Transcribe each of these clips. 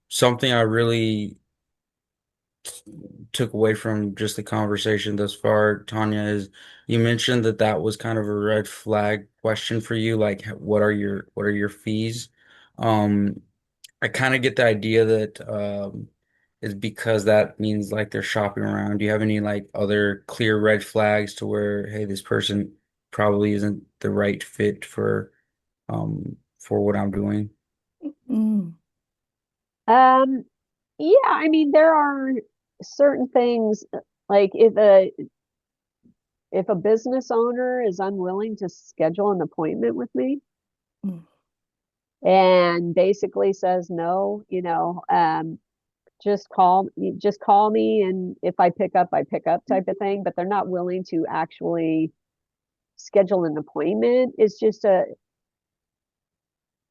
Something I really took away from just the conversation thus far, Tanya, is you mentioned that that was kind of a red flag question for you, like what are your fees? Um, I kind of get the idea that is because that means like they're shopping around. Do you have any like other clear red flags to where, hey, this person probably isn't the right fit for what I'm doing? Mm. Um, yeah, I mean, there are certain things like if a business owner is unwilling to schedule an appointment with me Mm. and basically says no, just call me, and if I pick up, I pick up type of thing, but they're not willing to actually schedule an appointment. It's just a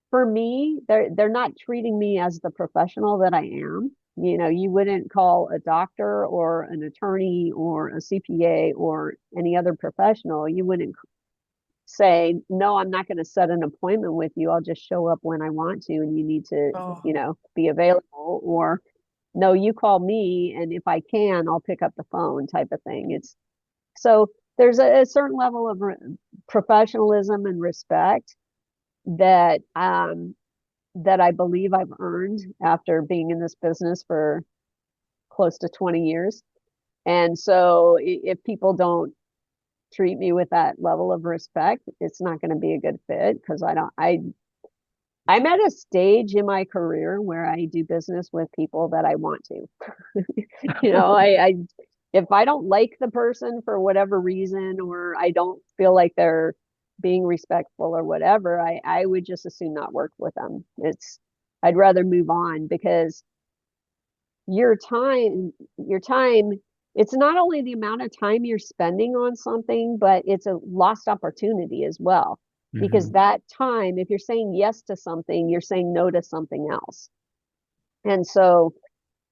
for me, they're not treating me as the professional that I am. You wouldn't call a doctor or an attorney or a CPA or any other professional. You wouldn't say, no, I'm not going to set an appointment with you. I'll just show up when I want to, and you need to, Oh. be available. Or no, you call me, and if I can, I'll pick up the phone type of thing. It's so there's a certain level of professionalism and respect that I believe I've earned after being in this business for close to 20 years. And so if people don't treat me with that level of respect, it's not going to be a good fit because I'm at a stage in my career where I do business with people that I want to. I if I don't like the person for whatever reason, or I don't feel like they're being respectful or whatever, I would just as soon not work with them. I'd rather move on because your time, it's not only the amount of time you're spending on something, but it's a lost opportunity as well. Because Hmm. that time, if you're saying yes to something, you're saying no to something else. And so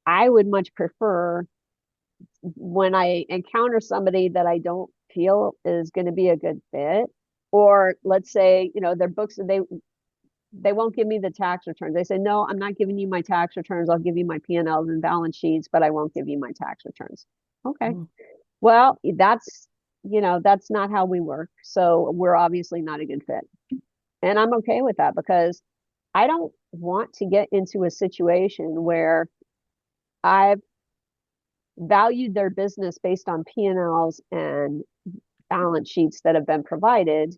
I would much prefer when I encounter somebody that I don't feel is going to be a good fit, or let's say, their books, they won't give me the tax returns. They say, no, I'm not giving you my tax returns. I'll give you my P&Ls and balance sheets, but I won't give you my tax returns. Okay. Mm. Well, that's not how we work. So we're obviously not a good fit. And I'm okay with that because I don't want to get into a situation where I've valued their business based on P&Ls and balance sheets that have been provided.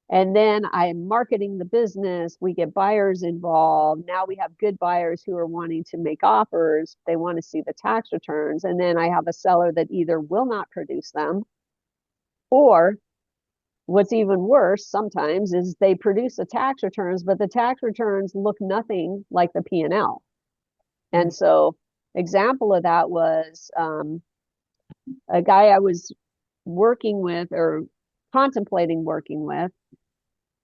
And then I'm marketing the business. We get buyers involved. Now we have good buyers who are wanting to make offers. They want to see the tax returns. And then I have a seller that either will not produce them, or what's even worse sometimes is they produce the tax returns, but the tax returns look nothing like the P&L. And so example of that was a guy I was working with or contemplating working with,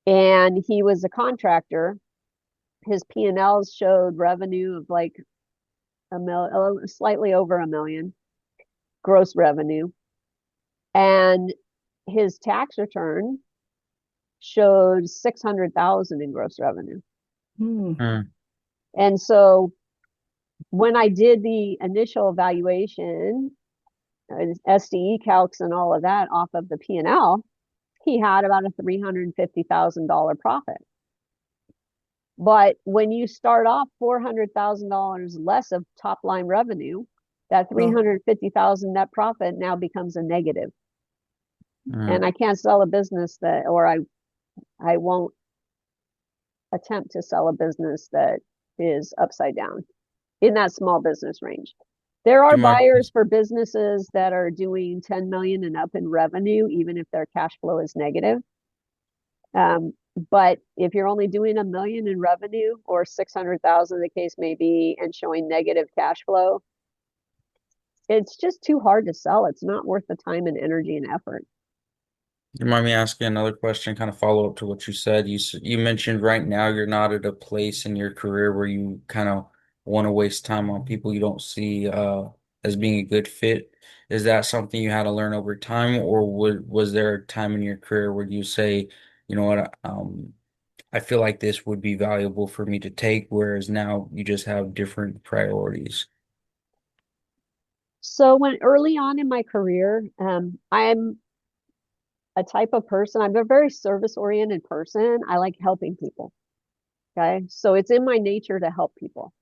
and he was a contractor. His P&Ls showed revenue of like slightly over a million gross revenue, and his tax return showed 600,000 in gross revenue. Mm. Mm. And so when I did the initial evaluation, SDE calcs and all of that off of the P&L, he had about a $350,000 profit. But when you start off $400,000 less of top line revenue, that Oh. 350,000 net profit now becomes a negative. Mm. And I can't sell a business that, or I won't attempt to sell a business that is upside down in that small business range. There Do are you mind? buyers for businesses that are doing 10 million and up in revenue, even if their cash flow is negative. But if you're only doing a million in revenue or 600,000, the case may be, and showing negative cash flow, it's just too hard to sell. It's not worth the time and energy and effort. You mind me asking another question, kind of follow up to what you said? You mentioned right now you're not at a place in your career where you kind of want to waste time on people you don't see as being a good fit. Is that something you had to learn over time, or was there a time in your career where you say, you know what, I feel like this would be valuable for me to take, whereas now you just have different priorities. So when early on in my career, I'm a type of person, I'm a very service oriented person. I like helping people. Okay. So it's in my nature to help people.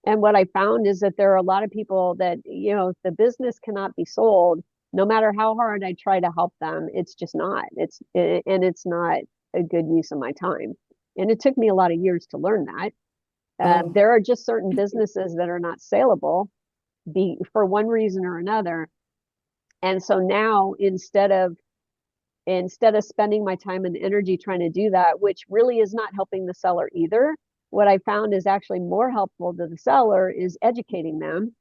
And what I found is that there are a lot of people that, if the business cannot be sold, no matter how hard I try to help them, it's just not. And it's not a good use of my time. And it took me a lot of years to learn that. Oh, There are just certain businesses that are not saleable for one reason or another. And so now instead of spending my time and energy trying to do that, which really is not helping the seller either, what I found is actually more helpful to the seller is educating them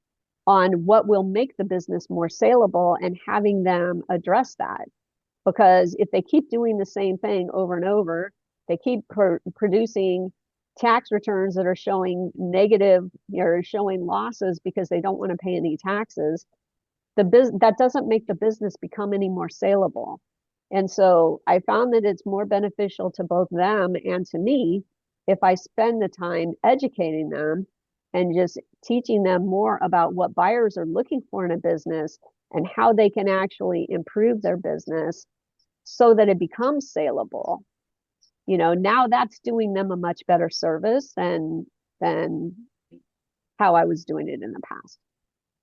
on what will make the business more saleable and having them address that. Because if they keep doing the same thing over and over, they keep producing tax returns that are showing negative or showing losses because they don't want to pay any taxes, that doesn't make the business become any more saleable. And so I found that it's more beneficial to both them and to me if I spend the time educating them and just teaching them more about what buyers are looking for in a business and how they can actually improve their business so that it becomes saleable. Now that's doing them a much better service than how I was doing it in the past.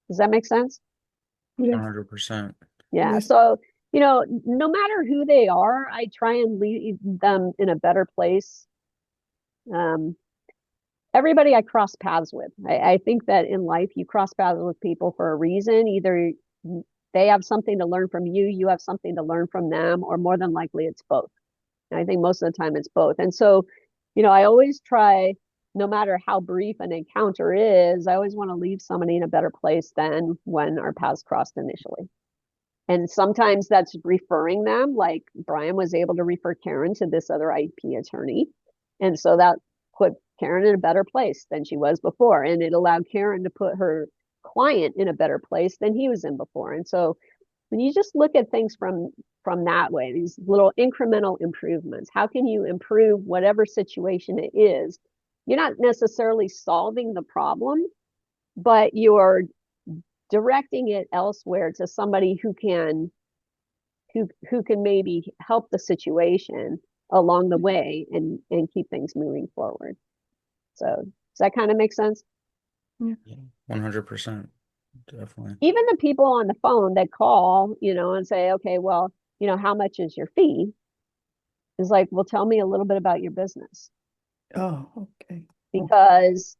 Does that make sense? yes, 100%. Yeah. yes. So, no matter who they are, I try and lead them in a better place. Um, Everybody I cross paths with. I think that in life you cross paths with people for a reason. Either they have something to learn from you, you have something to learn from them, or more than likely it's both. And I think most of the time it's both. And so, I always try, no matter how brief an encounter is, I always want to leave somebody in a better place than when our paths crossed initially. And sometimes that's referring them, like Brian was able to refer Karen to this other IP attorney. And so that put Karen in a better place than she was before. And it allowed Karen to put her client in a better place than he was in before. And so when you just look at things from that way, these little incremental improvements, how can you improve whatever situation it is? You're not necessarily solving the problem, but you're directing it elsewhere to somebody who can maybe help the situation along the way and keep things moving forward. So does that kind of make sense? Yeah. Yeah, 100%. Definitely. Even the people on the phone that call, and say, okay, well, how much is your fee? Is like, well, tell me a little bit about your business. Oh, okay. Because,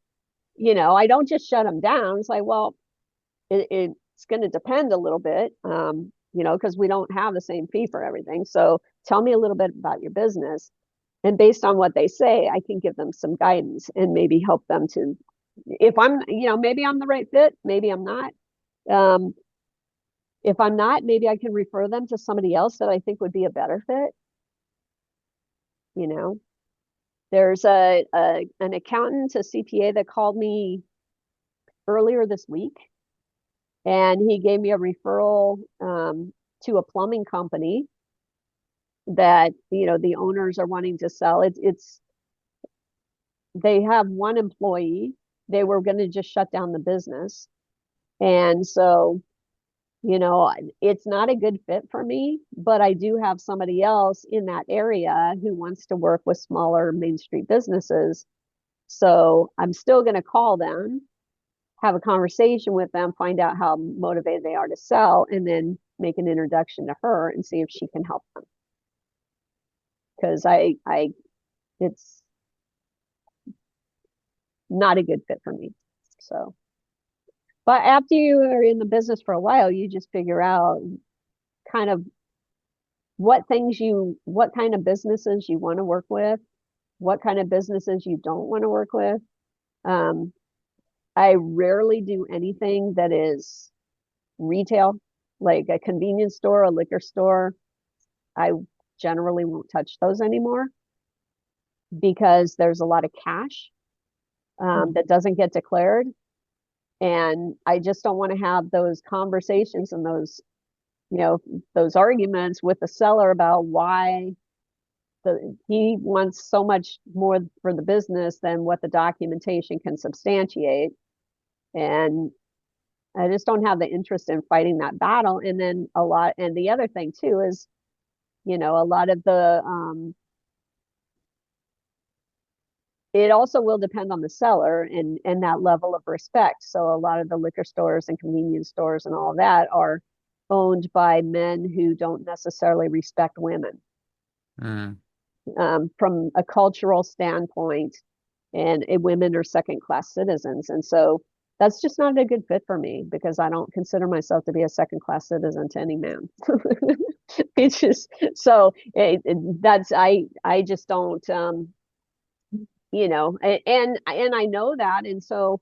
I don't just shut them down. It's like, well, it's going to depend a little bit, because we don't have the same fee for everything. So tell me a little bit about your business. And based on what they say, I can give them some guidance and maybe help them to, if I'm, maybe I'm the right fit, maybe I'm not. Um, if I'm not, maybe I can refer them to somebody else that I think would be a better fit. You know, there's an accountant, a CPA that called me earlier this week, and he gave me a referral to a plumbing company that the owners are wanting to sell. It's they have one employee. They were going to just shut down the business, and so it's not a good fit for me, but I do have somebody else in that area who wants to work with smaller Main Street businesses. So I'm still going to call them, have a conversation with them, find out how motivated they are to sell, and then make an introduction to her and see if she can help them. Because it's not a good fit for me. So, but after you are in the business for a while, you just figure out kind of what kind of businesses you want to work with, what kind of businesses you don't want to work with. Um, I rarely do anything that is retail, like a convenience store, a liquor store. I generally won't touch those anymore because there's a lot of cash that doesn't get declared. And I just don't want to have those conversations and those arguments with the seller about why he wants so much more for the business than what the documentation can substantiate. And I just don't have the interest in fighting that battle. And then and the other thing too is, a lot of it also will depend on the seller and that level of respect. So a lot of the liquor stores and convenience stores and all of that are owned by men who don't necessarily respect women. Mm. From a cultural standpoint, and women are second class citizens. And so that's just not a good fit for me because I don't consider myself to be a second class citizen to any man. It's just so I just don't, and I know that. And so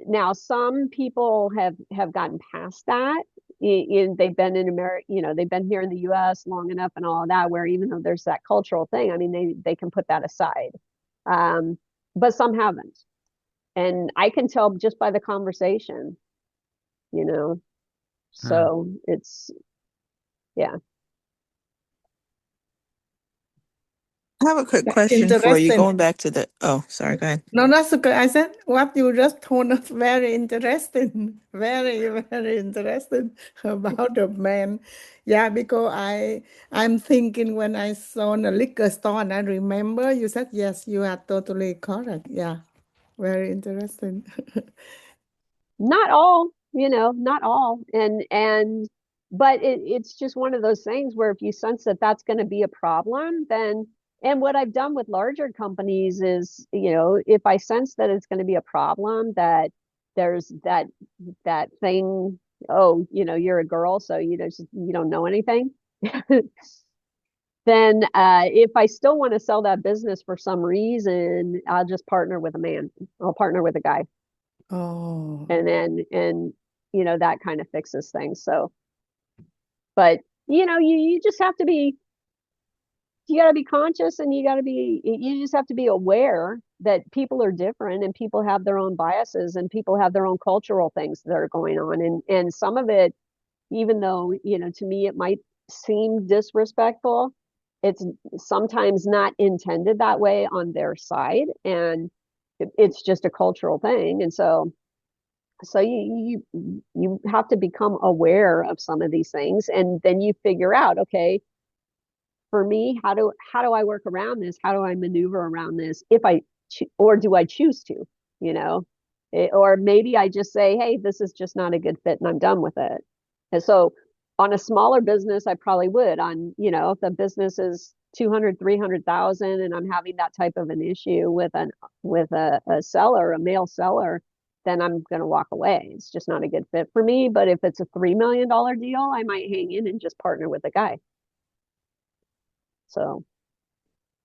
now some people have gotten past that. They've been in America, they've been here in the US long enough and all of that, where even though there's that cultural thing, I mean, they can put that aside. But some haven't. And I can tell just by the conversation, you know. Mm. So it's, yeah. I have a quick Yeah, question for you. interesting. Going back to the, oh, sorry, go ahead. No, that's okay. I said what you just told us very interesting, very, very interesting about the man. Yeah, because I'm thinking when I saw the liquor store and I remember you said yes, you are totally correct. Yeah, very interesting. Not all, not all. But it's just one of those things where if you sense that that's going to be a problem, then, and what I've done with larger companies is, if I sense that it's going to be a problem, that there's that thing, oh, you're a girl, so you don't know anything. Then if I still want to sell that business for some reason, I'll just partner with a man. I'll partner with a guy. Oh, And that kind of fixes things. So, but you just have to be, you got to be conscious, and you just have to be aware that people are different and people have their own biases and people have their own cultural things that are going on. And some of it, even though, to me, it might seem disrespectful, it's sometimes not intended that way on their side. And it's just a cultural thing. And so you have to become aware of some of these things, and then you figure out, okay, for me, how do I work around this? How do I maneuver around this? Or do I choose to, you know? Or maybe I just say, hey, this is just not a good fit and I'm done with it. And so on a smaller business, I probably would. On, if the business is 200, 300,000 and I'm having that type of an issue with a seller, a male seller, then I'm going to walk away. It's just not a good fit for me. But if it's a $3 million deal, I might hang in and just partner with a guy. So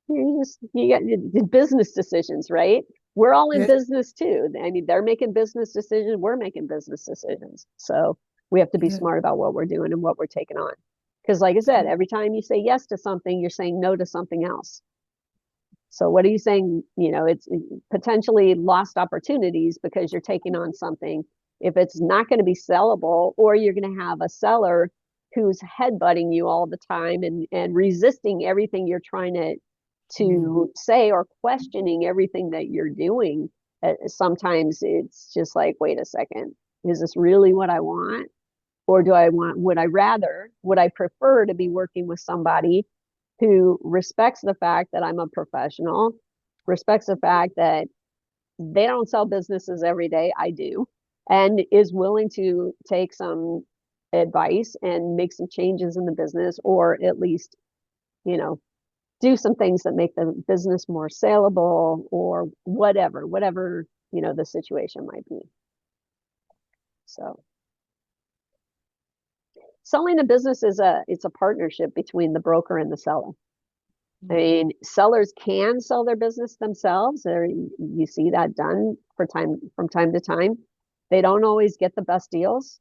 you get business decisions, right? We're all in yes, business too. I mean, they're making business decisions. We're making business decisions. So we have to be yes, smart about what we're doing and what we're taking on. Because like I said, every time you say yes to something, you're saying no to something else. So what are you saying? It's potentially lost opportunities because you're taking on something. If it's not going to be sellable, or you're going to have a seller who's headbutting you all the time and resisting everything you're trying to say, or questioning everything that you're doing, sometimes it's just like, wait a second, is this really what I want? Or would I prefer to be working with somebody who respects the fact that I'm a professional, respects the fact that they don't sell businesses every day, I do, and is willing to take some advice and make some changes in the business, or at least, do some things that make the business more saleable, or whatever, the situation might be. So selling a business it's a partnership between the broker and the seller. I mean, sellers can sell their business themselves. You see that done from time to time. They don't always get the best deals.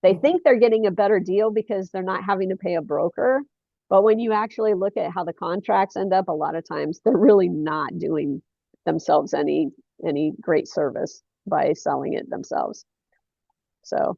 They think they're getting a better deal because they're not having to pay a broker. But when you actually look at how the contracts end up, a lot of times they're really not doing themselves any great service by selling it themselves. So